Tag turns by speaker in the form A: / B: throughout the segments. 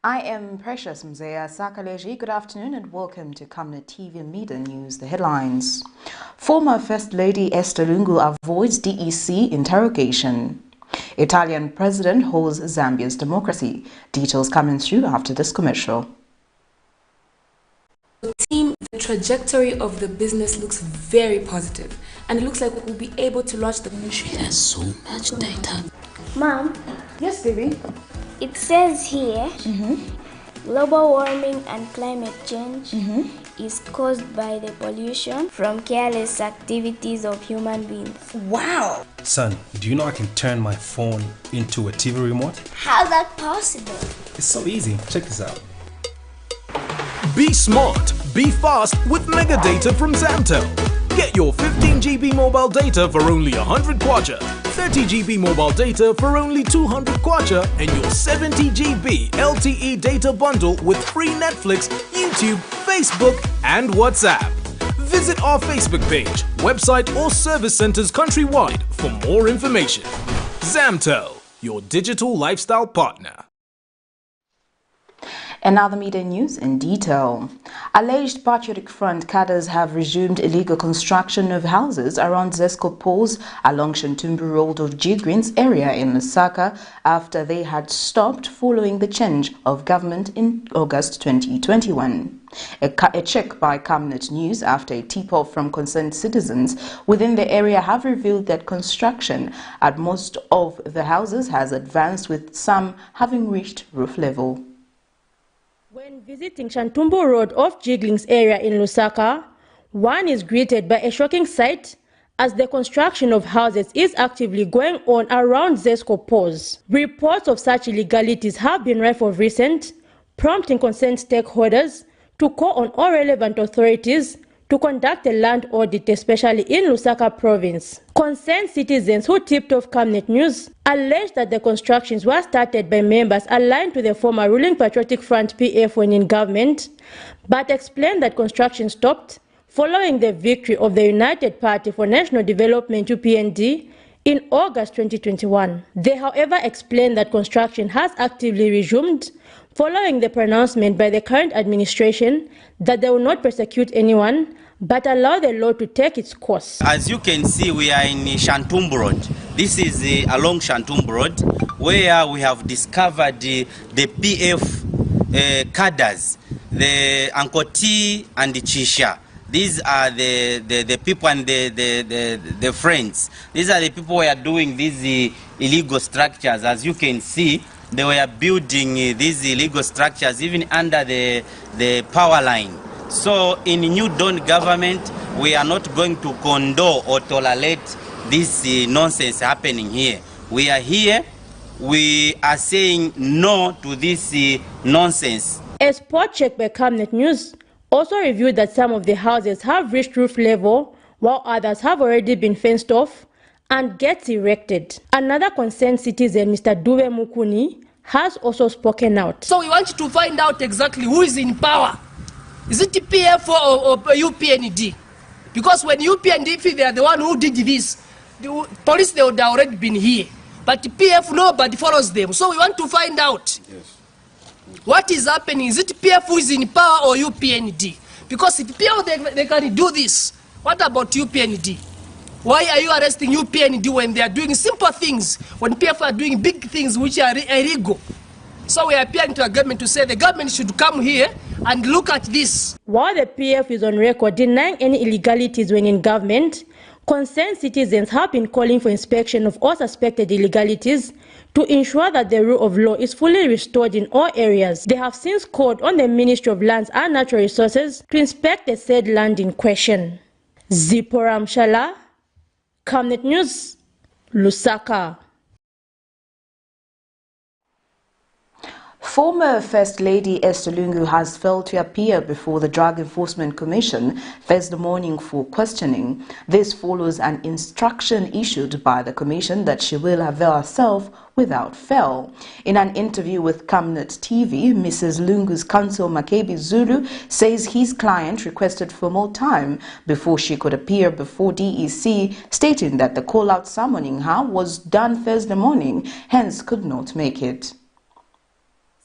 A: I am Precious Mzea Sakaleji. Good afternoon and welcome to Camnet TV Media News. The headlines. Former First Lady Esther Lungu avoids D.E.C. interrogation. Italian president holds Zambia's democracy. Details coming through after this commercial.
B: Team, the trajectory of the business looks very positive, and it looks like we'll be able to launch the...
C: She has so much data.
D: Mom?
A: Yes, baby?
D: It says here, global warming and climate change is caused by the pollution from careless activities of human beings.
A: Wow!
E: Son, do you know I can turn my phone into a TV remote?
D: How's that possible?
E: It's so easy. Check this out.
F: Be smart, be fast with mega data from Zamtel. Get your 15 GB mobile data for only 100 kwacha, 30 GB mobile data for only 200 kwacha, and your 70 GB LTE data bundle with free Netflix, YouTube, Facebook, and WhatsApp. Visit our Facebook page, website, or service centers countrywide for more information. Zamtel, your digital lifestyle partner.
A: And other media news in detail. Alleged Patriotic Front cadres have resumed illegal construction of houses around ZESCO poles along Shantumbu Road of Jigrins area in Lusaka after they had stopped following the change of government in August 2021. A check by Camnet News after a tip-off from concerned citizens within the area have revealed that construction at most of the houses has advanced, with some having reached roof level.
G: When visiting Shantumbu Road off Jiglings area in Lusaka, one is greeted by a shocking sight as the construction of houses is actively going on around ZESCO poles. Reports of such illegalities have been rife of recent, prompting concerned stakeholders to call on all relevant authorities to conduct a land audit, especially in Lusaka province. Concerned citizens who tipped off Camnet News alleged that the constructions were started by members aligned to the former ruling Patriotic Front PF when in government, but explained that construction stopped following the victory of the United Party for National Development UPND in August 2021. They, however, explained that construction has actively resumed following the pronouncement by the current administration that they will not persecute anyone but allow the law to take its course.
H: As you can see, we are in Shantumbu Road. This is along Shantumbu Road, where we have discovered the PF cadres, the Uncle T and the Chisha. These are the people and the friends. These are the people who are doing these illegal structures. As you can see, they were building these illegal structures even under the power line. So in New Dawn government, we are not going to condone or tolerate this nonsense happening here. We are here, we are saying no to this nonsense.
G: A spot check by Camnet News also revealed that some of the houses have reached roof level, while others have already been fenced off and gates erected. Another concerned citizen, Mr. Dube Mukuni, has also spoken out.
I: So we want to find out exactly who is in power. Is it the PF or UPND? Because when UPND, if they are the one who did this, the police, they would have already been here. But the PF, nobody follows them. So we want to find out what is happening. Is it PF who is in power or UPND? Because if PF, they can do this, what about UPND? Why are you arresting UPND when they are doing simple things, when PF are doing big things which are illegal? So we are appealing to the government to say the government should come here and look at this.
G: While the PF is on record denying any illegalities when in government, concerned citizens have been calling for inspection of all suspected illegalities to ensure that the rule of law is fully restored in all areas. They have since called on the Ministry of Lands and Natural Resources to inspect the said land in question. Zipporah Mshala, Camnet News, Lusaka.
A: Former First Lady Esther Lungu has failed to appear before the Drug Enforcement Commission Thursday morning for questioning. This follows an instruction issued by the Commission that she will avail herself without fail. In an interview with Camnet TV, Mrs. Lungu's counsel Makebi Zulu says his client requested for more time before she could appear before D.E.C, stating that the call-out summoning her was done Thursday morning, hence could not make it.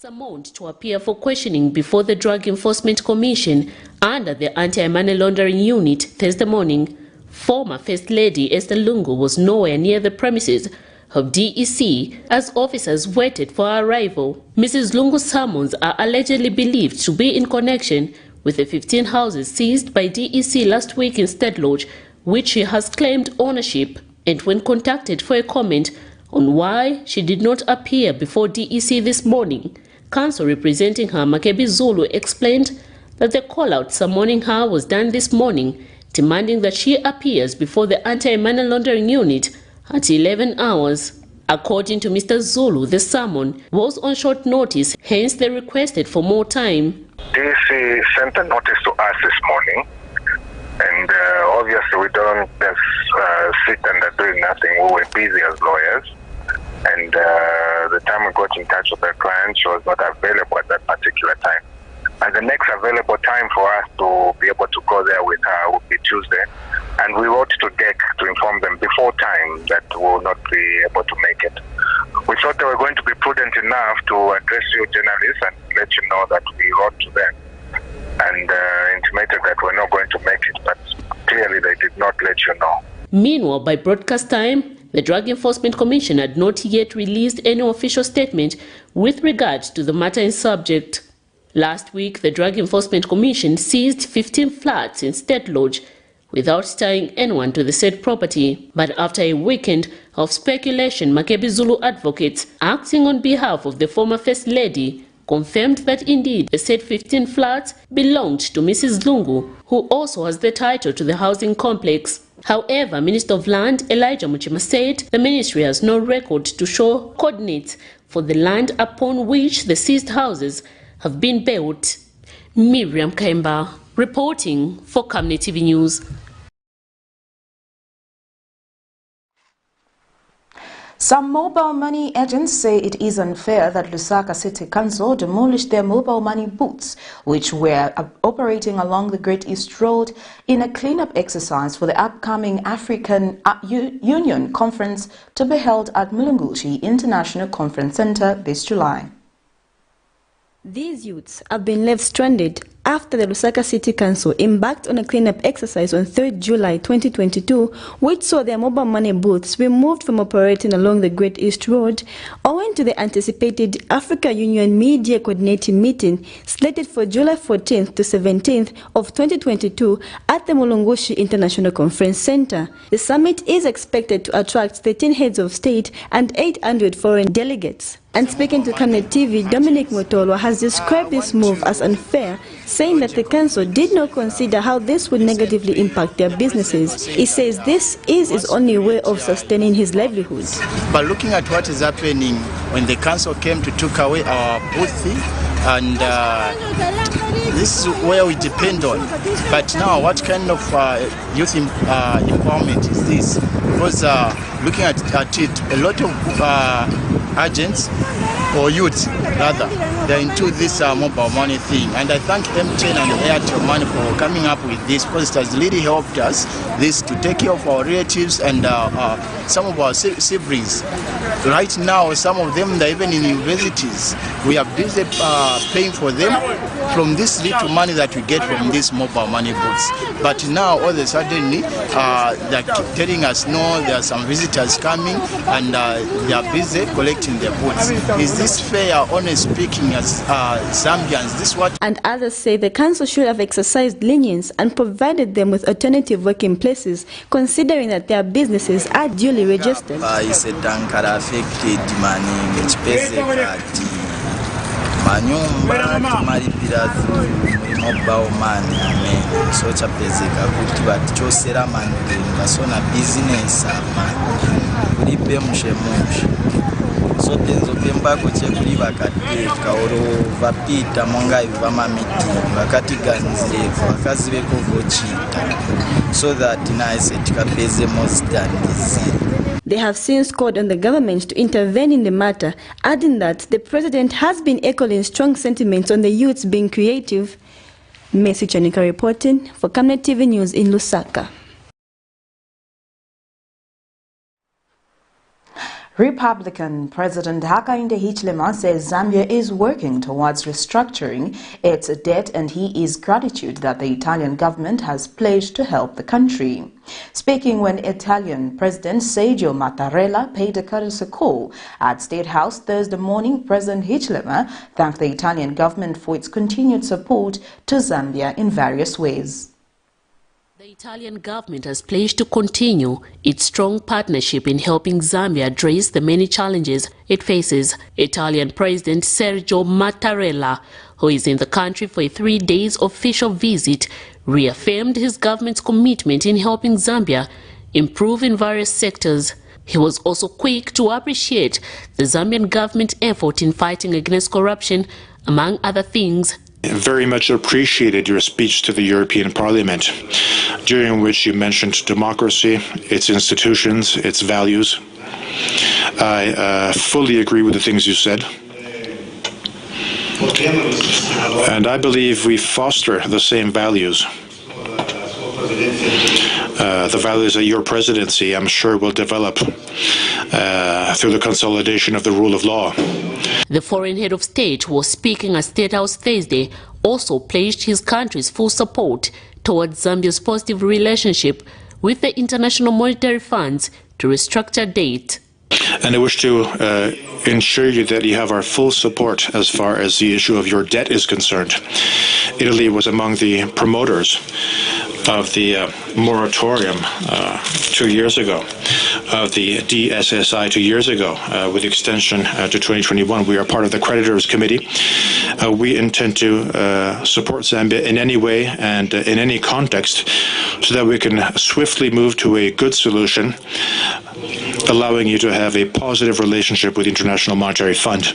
J: Summoned to appear for questioning before the Drug Enforcement Commission under the Anti-Money Laundering Unit Thursday morning, former First Lady Esther Lungu was nowhere near the premises of D.E.C. as officers waited for her arrival. Mrs. Lungu's summons are allegedly believed to be in connection with the 15 houses seized by D.E.C. last week in State Lodge, which she has claimed ownership. And when contacted for a comment on why she did not appear before D.E.C. this morning, counsel representing her, Makebi Zulu, explained that the call-out summoning her was done this morning, demanding that she appears before the Anti-Money Laundering Unit at 11 hours. According to Mr. Zulu, the summon was on short notice, hence they requested for more time.
K: D.E.C. sent a notice to us this morning, and obviously we don't just sit and doing nothing. We were busy as lawyers, and the time we got in touch with the client, she was not available at that particular time. And the next available time for us to be able to go there with her would be Tuesday. And we wrote to D.E.C. to inform them before time that we will not be able to make it. We thought they were going to be prudent enough to address you journalists and let you know that we wrote to them and intimated that we're not going to make it, but clearly they did not let you know.
J: Meanwhile, by broadcast time, the Drug Enforcement Commission had not yet released any official statement with regard to the matter in subject. Last week, the Drug Enforcement Commission seized 15 flats in State Lodge without tying anyone to the said property. But after a weekend of speculation, Makebi Zulu advocates, acting on behalf of the former First Lady, confirmed that indeed the said 15 flats belonged to Mrs. Lungu, who also has the title to the housing complex. However, Minister of Land Elijah Muchima said the ministry has no record to show coordinates for the land upon which the seized houses have been built. Miriam Kaimba reporting for Camnet TV News.
A: Some mobile money agents say it is unfair that Lusaka City Council demolished their mobile money booths, which were operating along the Great East Road in a cleanup exercise for the upcoming African Union Conference to be held at Mulungushi International Conference Center this July.
L: These youths have been left stranded after the Lusaka City Council embarked on a cleanup exercise on 3rd July 2022, which saw their mobile money booths removed from operating along the Great East Road, owing to the anticipated Africa Union Media Coordinating Meeting slated for July 14th to 17th of 2022 at the Mulungushi International Conference Center. The summit is expected to attract 13 heads of state and 800 foreign delegates. And speaking to Camnet TV, Dominic Motolo has described this move as unfair, saying that the council did not consider how this would negatively impact their businesses. He says this is his only way of sustaining his livelihood.
M: But looking at what is happening when the council came to take away our booth, and this is where we depend on. But now, what kind of youth empowerment is this? Because looking at it, a lot of agents, or youths rather, they're into this mobile money thing. And I thank MTN and Airtel Money for coming up with this, because it has really helped us this to take care of our relatives and some of our siblings. Right now, some of them, they're even in universities. We are busy paying for them from this little money that we get from these mobile money booths. But now, all of a sudden, they're telling us, no, there are some visitors coming and they are busy collecting their booths. Is this fair, honest speaking, as Zambians? This what?
L: And others say the council should have exercised lenience and provided them with alternative working places, considering that their businesses are duly registered.
N: manyumba tumalipira mobile money amen so chapezeka kuti vatichosera mandinga sona business kulipe mushemushe so tenzo pembako chekuli vakateka oro vapita monga iva mamitingi vakatiganzirevo vakazive kuvochita so that naise tikapeze mozitandizira.
L: They have since called on the government to intervene in the matter, adding that the president has been echoing strong sentiments on the youths being creative. Messi Chanika reporting for Camnet TV News in Lusaka.
A: Republican President Hakainde Hichilema says Zambia is working towards restructuring its debt, and he is gratitude that the Italian government has pledged to help the country. Speaking when Italian President Sergio Mattarella paid a courtesy call at State House Thursday morning, President Hichilema thanked the Italian government for its continued support to Zambia in various ways.
J: The Italian government has pledged to continue its strong partnership in helping Zambia address the many challenges it faces. Italian President Sergio Mattarella, who is in the country for a 3-day official visit, reaffirmed his government's commitment in helping Zambia improve in various sectors. He was also quick to appreciate the Zambian government effort in fighting against corruption, among other things.
O: Very much appreciated your speech to the European Parliament, during which you mentioned democracy, its institutions, its values. I fully agree with the things you said. And I believe we foster the same values. The values that your presidency, I'm sure, will develop through the consolidation of the rule of law.
J: The foreign head of state, who was speaking at State House Thursday, also pledged his country's full support towards Zambia's positive relationship with the International Monetary Funds to restructure debt.
O: And I wish to ensure you that you have our full support as far as the issue of your debt is concerned. Italy was among the promoters of the moratorium 2 years ago, of the D.E.C 2 years ago, with extension to 2021. We are part of the Creditors Committee. We intend to support Zambia in any way and in any context so that we can swiftly move to a good solution, allowing you to have a positive relationship with the International Monetary Fund.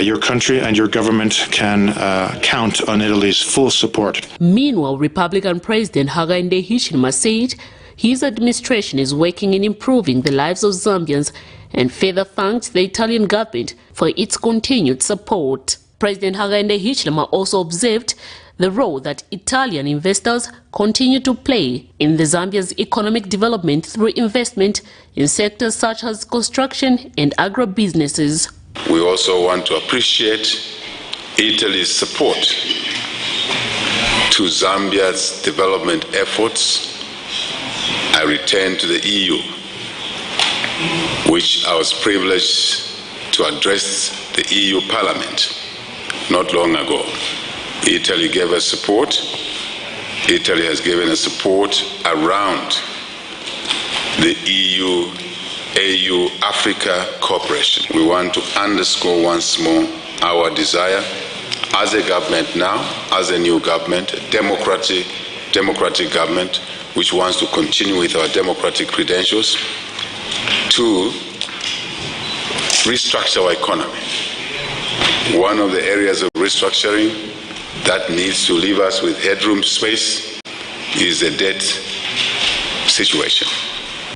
O: Your country and your government can count on Italy's full support.
J: Meanwhile, Republican President Hakainde Hichilema said his administration is working in improving the lives of Zambians and further thanked the Italian government for its continued support. President Hakainde Hichilema also observed the role that Italian investors continue to play in the Zambia's economic development through investment in sectors such as construction and agro-businesses.
P: We also want to appreciate Italy's support to Zambia's development efforts. I returned to the EU, which I was privileged to address the EU Parliament not long ago. Italy gave us support. Italy has given us support around the EU-AU-Africa cooperation. We want to underscore once more our desire as a government now, as a new government, a democratic government, which wants to continue with our democratic credentials, to restructure our economy. One of the areas of restructuring that needs to leave us with headroom space is the debt situation.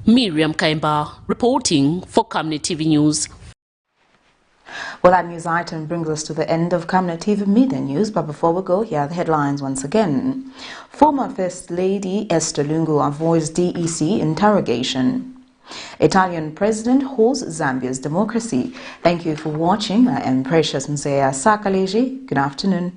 J: Miriam Kaimba reporting for Camnet TV News.
A: Well, that news item brings us to the end of Camnet TV Midday News, but before we go, here are the headlines once again. Former First Lady ESTHER Lungu avoids D.E.C. interrogation. Italian President holds Zambia's democracy. Thank you for watching. I am Precious Mzea Sakaleji. Good afternoon.